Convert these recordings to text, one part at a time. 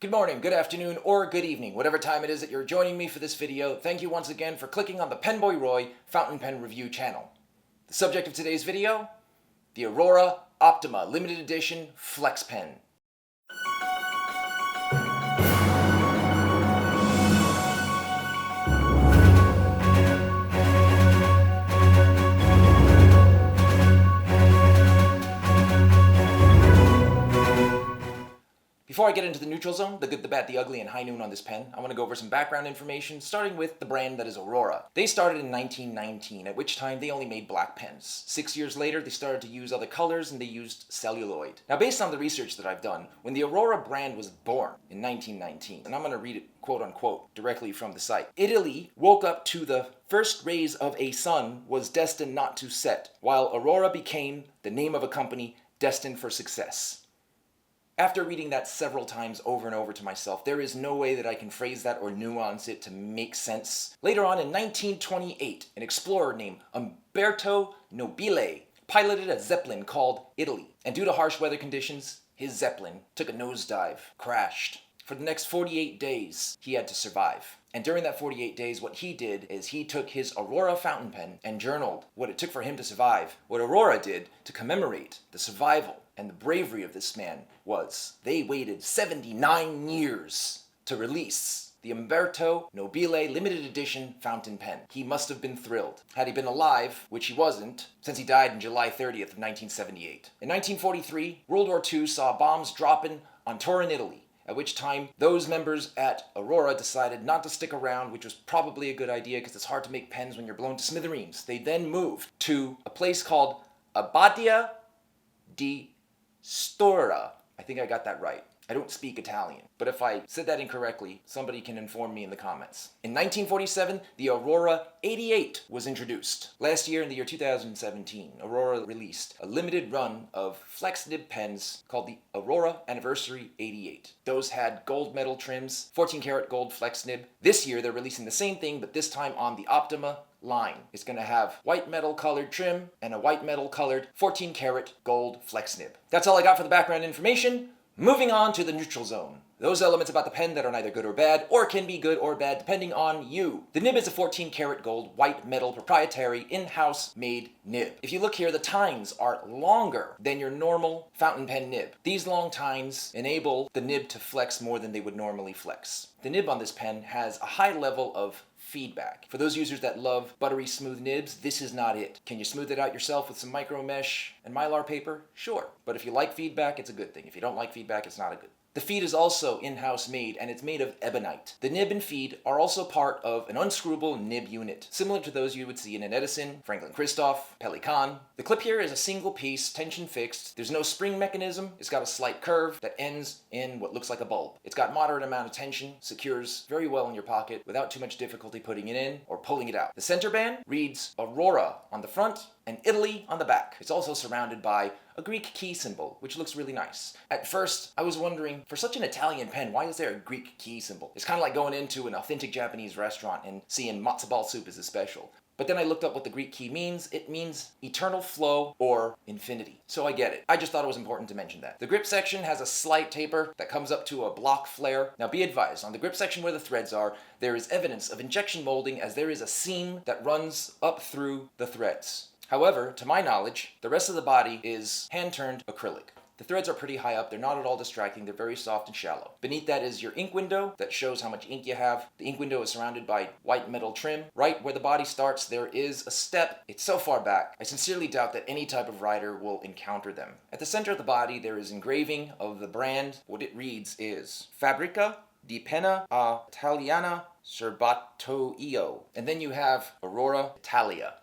Good morning, good afternoon, or good evening, whatever time it is that you're joining me for this video. Thank you once again for clicking on the PenBoyRoy Fountain Pen Review channel. The subject of today's video, the Aurora Optima Limited Edition Flex Pen. Before I get into the neutral zone, the good, the bad, the ugly, and high noon on this pen, I want to go over some background information, starting with the brand that is Aurora. They started in 1919, at which time they only made black pens. 6 years later, they started to use other colors and they used celluloid. Now, based on the research that I've done, when the Aurora brand was born in 1919, and I'm going to read it quote unquote directly from the site, Italy woke up to the first rays of a sun was destined not to set, while Aurora became the name of a company destined for success. After reading that several times over and over to myself, there is no way that I can phrase that or nuance it to make sense. Later on in 1928, an explorer named Umberto Nobile piloted a Zeppelin called Italy, and due to harsh weather conditions, his Zeppelin took a nosedive, crashed. For the next 48 days, he had to survive. And during that 48 days, what he did is he took his Aurora fountain pen and journaled what it took for him to survive. What Aurora did to commemorate the survival and the bravery of this man was they waited 79 years to release the Umberto Nobile Limited Edition fountain pen. He must have been thrilled. Had he been alive, which he wasn't, since he died on July 30th of 1978. In 1943, World War II saw bombs dropping on Turin, Italy, at which time those members at Aurora decided not to stick around, which was probably a good idea because it's hard to make pens when you're blown to smithereens. They then moved to a place called Abbadia di Stora. I think I got that right. I don't speak Italian, but if I said that incorrectly, somebody can inform me in the comments. In 1947, the Aurora 88 was introduced. Last year, in the year 2017, Aurora released a limited run of flex nib pens called the Aurora Anniversary 88. Those had gold metal trims, 14 karat gold flex nib. This year, they're releasing the same thing, but this time on the Optima line. It's going to have white metal colored trim and a white metal colored 14 karat gold flex nib. That's all I got for the background information. Moving on to the neutral zone. Those elements about the pen that are neither good or bad, or can be good or bad depending on you. The nib is a 14 karat gold white metal proprietary in-house made nib. If you look here, the tines are longer than your normal fountain pen nib. These long tines enable the nib to flex more than they would normally flex. The nib on this pen has a high level of feedback. For those users that love buttery smooth nibs, this is not it. Can you smooth it out yourself with some micro mesh and mylar paper? Sure. But if you like feedback, it's a good thing. If you don't like feedback, it's not a good thing. The feed is also in-house made, and it's made of ebonite. The nib and feed are also part of an unscrewable nib unit, similar to those you would see in an Edison, Franklin-Christoph, Pelikan. The clip here is a single piece, tension fixed. There's no spring mechanism. It's got a slight curve that ends in what looks like a bulb. It's got moderate amount of tension, secures very well in your pocket without too much difficulty putting it in or pulling it out. The center band reads Aurora on the front and Italy on the back. It's also surrounded by a Greek key symbol, which looks really nice. At first, I was wondering, for such an Italian pen, why is there a Greek key symbol? It's kind of like going into an authentic Japanese restaurant and seeing matzo ball soup as a special. But then I looked up what the Greek key means. It means eternal flow or infinity. So I get it. I just thought it was important to mention that. The grip section has a slight taper that comes up to a block flare. Now be advised, on the grip section where the threads are, there is evidence of injection molding as there is a seam that runs up through the threads. However, to my knowledge, the rest of the body is hand-turned acrylic. The threads are pretty high up, they're not at all distracting, they're very soft and shallow. Beneath that is your ink window that shows how much ink you have. The ink window is surrounded by white metal trim. Right where the body starts, there is a step. It's so far back, I sincerely doubt that any type of rider will encounter them. At the center of the body, there is engraving of the brand. What it reads is Fabbrica di Penna a Italiana Serbatoio. And then you have Aurora Italia.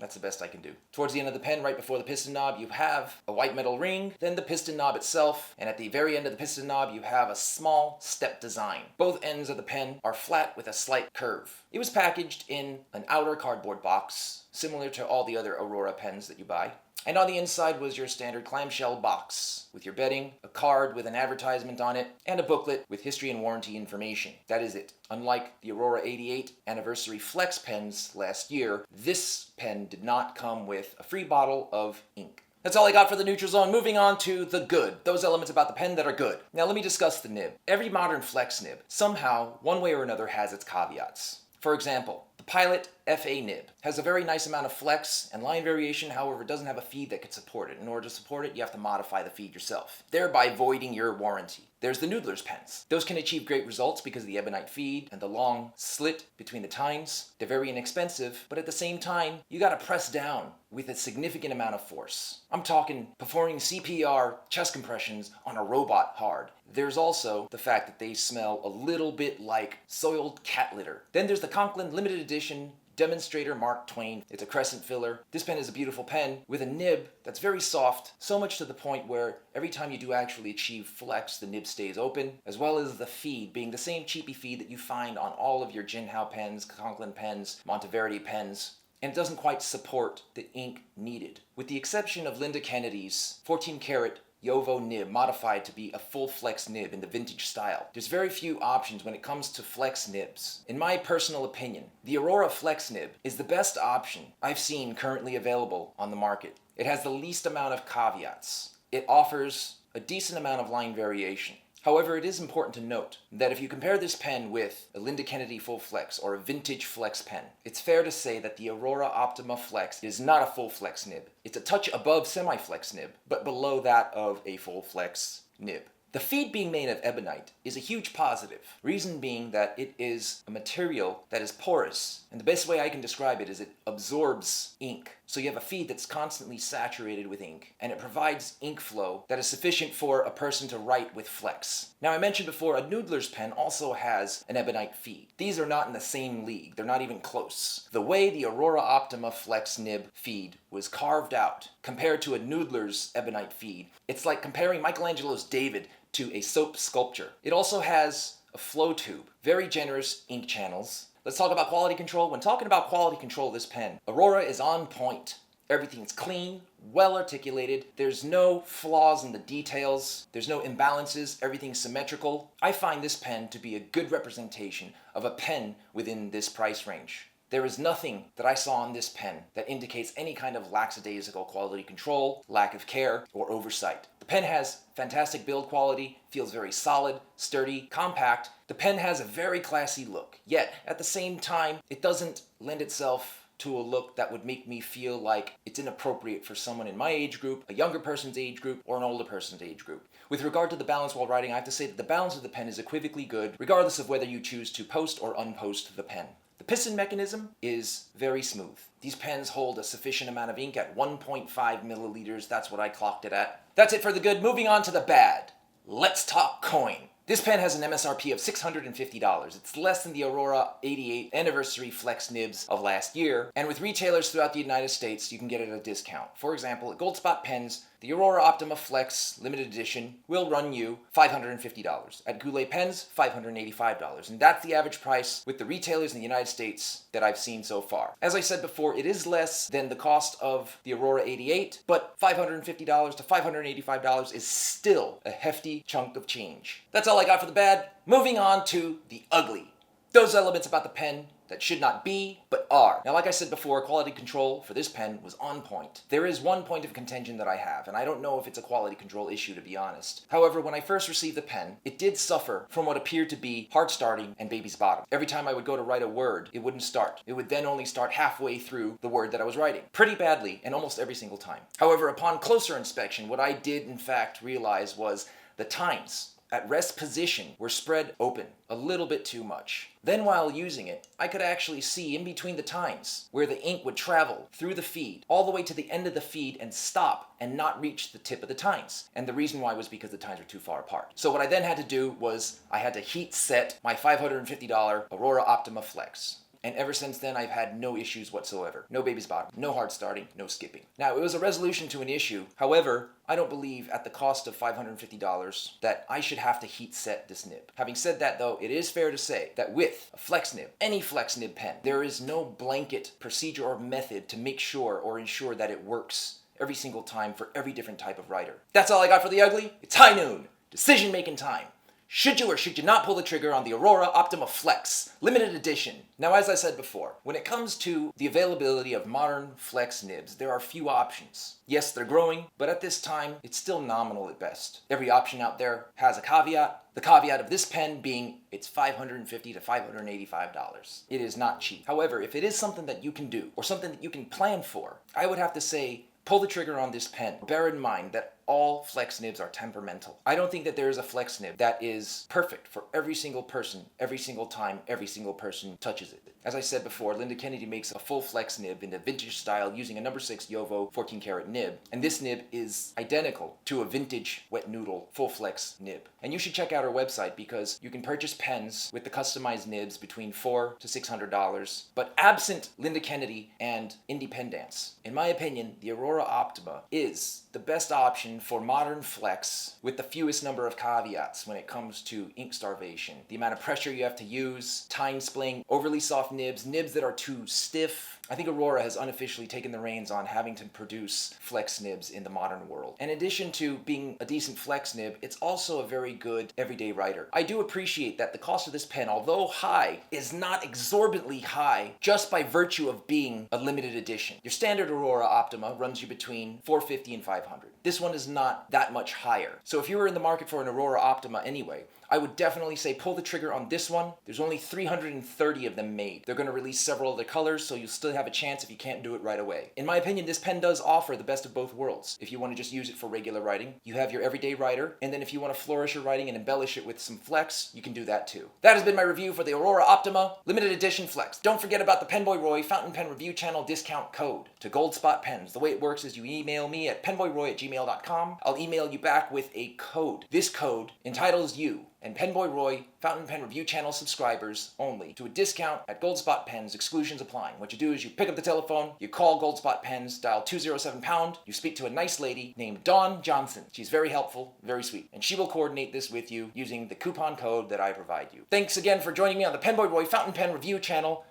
That's the best I can do. Towards the end of the pen, right before the piston knob, you have a white metal ring, then the piston knob itself, and at the very end of the piston knob, you have a small step design. Both ends of the pen are flat with a slight curve. It was packaged in an outer cardboard box, similar to all the other Aurora pens that you buy. And on the inside was your standard clamshell box with your bedding, a card with an advertisement on it, and a booklet with history and warranty information. That is it. Unlike the Aurora 88 Anniversary Flex pens last year, this pen did not come with a free bottle of ink. That's all I got for the neutral zone. Moving on to the good, those elements about the pen that are good. Now let me discuss the nib. Every modern flex nib, somehow, one way or another, has its caveats. For example, the Pilot FA nib has a very nice amount of flex and line variation, however, it doesn't have a feed that could support it. In order to support it, you have to modify the feed yourself, thereby voiding your warranty. There's the Noodler's pens. Those can achieve great results because of the ebonite feed and the long slit between the tines. They're very inexpensive, but at the same time, you gotta press down with a significant amount of force. I'm talking performing CPR chest compressions on a robot hard. There's also the fact that they smell a little bit like soiled cat litter. Then there's the Conklin Limited Edition Demonstrator Mark Twain. It's a crescent filler. This pen is a beautiful pen with a nib that's very soft, so much to the point where every time you do actually achieve flex, the nib stays open, as well as the feed being the same cheapy feed that you find on all of your Jinhao pens, Conklin pens, Monteverde pens, and it doesn't quite support the ink needed. With the exception of Linda Kennedy's 14 karat Yovo nib modified to be a full flex nib in the vintage style. There's very few options when it comes to flex nibs. In my personal opinion, the Aurora flex nib is the best option I've seen currently available on the market. It has the least amount of caveats. It offers a decent amount of line variation. However, it is important to note that if you compare this pen with a Linda Kennedy full flex or a vintage flex pen, it's fair to say that the Aurora Optima Flex is not a full flex nib. It's a touch above semi-flex nib, but below that of a full flex nib. The feed being made of ebonite is a huge positive, reason being that it is a material that is porous, and the best way I can describe it is it absorbs ink. So you have a feed that's constantly saturated with ink, and it provides ink flow that is sufficient for a person to write with flex. Now I mentioned before, a Noodler's pen also has an ebonite feed. These are not in the same league, they're not even close. The way the Aurora Optima Flex nib feed was carved out compared to a Noodler's ebonite feed, it's like comparing Michelangelo's David to a soap sculpture. It also has a flow tube, very generous ink channels. Let's talk about quality control. When talking about quality control of this pen, Aurora is on point. Everything's clean, well articulated. There's no flaws in the details. There's no imbalances. Everything's symmetrical. I find this pen to be a good representation of a pen within this price range. There is nothing that I saw on this pen that indicates any kind of lackadaisical quality control, lack of care, or oversight. The pen has fantastic build quality, feels very solid, sturdy, compact. The pen has a very classy look, yet at the same time, it doesn't lend itself to a look that would make me feel like it's inappropriate for someone in my age group, a younger person's age group, or an older person's age group. With regard to the balance while writing, I have to say that the balance of the pen is equivocally good, regardless of whether you choose to post or unpost the pen. The piston mechanism is very smooth. These pens hold a sufficient amount of ink at 1.5 milliliters. That's what I clocked it at. That's it for the good. Moving on to the bad. Let's talk coin. This pen has an MSRP of $650. It's less than the Aurora 88 anniversary flex nibs of last year, and with retailers throughout the United States, you can get it at a discount. For example, at Goldspot Pens, the Aurora Optima Flex Limited Edition will run you $550. At Goulet Pens, $585. And that's the average price with the retailers in the United States that I've seen so far. As I said before, it is less than the cost of the Aurora 88, but $550 to $585 is still a hefty chunk of change. That's all I got for the bad. Moving on to the ugly. Those elements about the pen that should not be, but are. Now, like I said before, quality control for this pen was on point. There is one point of contention that I have, and I don't know if it's a quality control issue, to be honest. However, when I first received the pen, it did suffer from what appeared to be hard starting and baby's bottom. Every time I would go to write a word, it wouldn't start. It would then only start halfway through the word that I was writing. Pretty badly, and almost every single time. However, upon closer inspection, what I did in fact realize was the tines at rest position were spread open a little bit too much. Then while using it, I could actually see in between the tines where the ink would travel through the feed all the way to the end of the feed and stop and not reach the tip of the tines. And the reason why was because the tines were too far apart. So what I then had to do was I had to heat set my $550 Aurora Optima Flex. And ever since then, I've had no issues whatsoever. No baby's bottom, no hard starting, no skipping. Now, it was a resolution to an issue. However, I don't believe at the cost of $550 that I should have to heat set this nib. Having said that though, it is fair to say that with a flex nib, any flex nib pen, there is no blanket procedure or method to make sure or ensure that it works every single time for every different type of writer. That's all I got for the ugly. It's high noon. Decision making time. Should you or should you not pull the trigger on the Aurora Optima Flex Limited Edition? Now, as I said before, when it comes to the availability of modern flex nibs, there are few options. Yes, they're growing, but at this time, it's still nominal at best. Every option out there has a caveat. The caveat of this pen being it's $550 to $585. It is not cheap. However, if it is something that you can do or something that you can plan for, I would have to say pull the trigger on this pen. Bear in mind that all flex nibs are temperamental. I don't think that there is a flex nib that is perfect for every single person, every single time, every single person touches it. As I said before, Linda Kennedy makes a full flex nib in the vintage style using a number 6 Yovo 14 karat nib. And this nib is identical to a vintage wet noodle full flex nib. And you should check out her website because you can purchase pens with the customized nibs between $400 to $600. But absent Linda Kennedy and Independence, in my opinion, the Aurora Optima is the best option for modern flex with the fewest number of caveats when it comes to ink starvation. The amount of pressure you have to use, time splaying, overly soft nibs, nibs that are too stiff. I think Aurora has unofficially taken the reins on having to produce flex nibs in the modern world. In addition to being a decent flex nib, it's also a very good everyday writer. I do appreciate that the cost of this pen, although high, is not exorbitantly high just by virtue of being a limited edition. Your standard Aurora Optima runs you between $450 and $500. This one is not that much higher. So if you were in the market for an Aurora Optima anyway, I would definitely say pull the trigger on this one. There's only 330 of them made. They're going to release several other colors, so you'll still have a chance if you can't do it right away. In my opinion, this pen does offer the best of both worlds. If you want to just use it for regular writing, you have your everyday writer, and then if you want to flourish your writing and embellish it with some flex, you can do that too. That has been my review for the Aurora Optima Limited Edition Flex. Don't forget about the PenBoyRoy Fountain Pen Review Channel discount code to Gold Spot Pens. The way it works is you email me at penboyroy@gmail.com. I'll email you back with a code. This code entitles you and PenBoyRoy Fountain Pen Review Channel subscribers only to a discount at Gold Spot Pens, exclusions applying. What you do is you pick up the telephone, you call Gold Spot Pens, dial 207#, you speak to a nice lady named Dawn Johnson. She's very helpful, very sweet, and she will coordinate this with you using the coupon code that I provide you. Thanks again for joining me on the PenBoyRoy Fountain Pen Review Channel.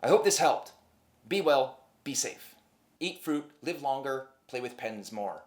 I hope this helped. Be well, be safe. Eat fruit, live longer, play with pens more.